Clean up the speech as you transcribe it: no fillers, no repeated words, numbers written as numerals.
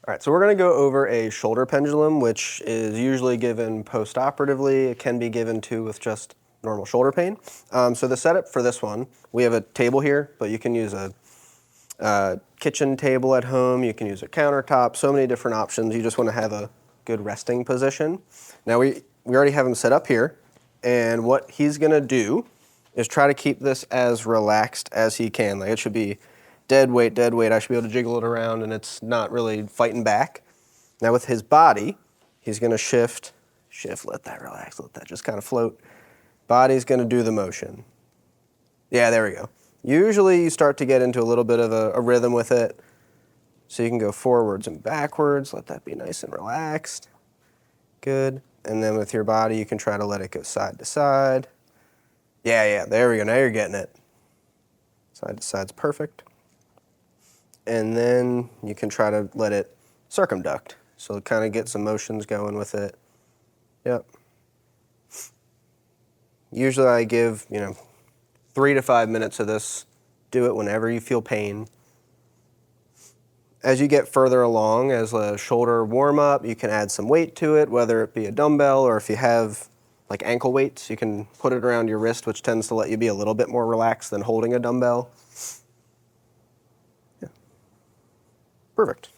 All right, so we're gonna go over a shoulder pendulum, which is usually given post-operatively. It can be given too with just normal shoulder pain. So the setup for this one, we have a table here, but you can use a kitchen table at home. You can use a countertop, so many different options. You just wanna have a good resting position. Now we already have him set up here, and what he's gonna do is try to keep this as relaxed as he can. Like it should be dead weight, dead weight. I should be able to jiggle it around and it's not really fighting back. Now with his body, he's gonna shift, let that relax, let that just kind of float. Body's gonna do the motion. Yeah, there we go. Usually you start to get into a little bit of a rhythm with it. So you can go forwards and backwards, let that be nice and relaxed. Good. And then with your body, you can try to let it go side to side. Yeah, there we go, now you're getting it. Side to side's perfect. And then you can try to let it circumduct. So kind of get some motions going with it. Yep. Usually I give, 3 to 5 minutes of this. Do it whenever you feel pain. As you get further along, as a shoulder warm-up, you can add some weight to it, whether it be a dumbbell or if you have like ankle weights, you can put it around your wrist, which tends to let you be a little bit more relaxed than holding a dumbbell. Yeah. Perfect.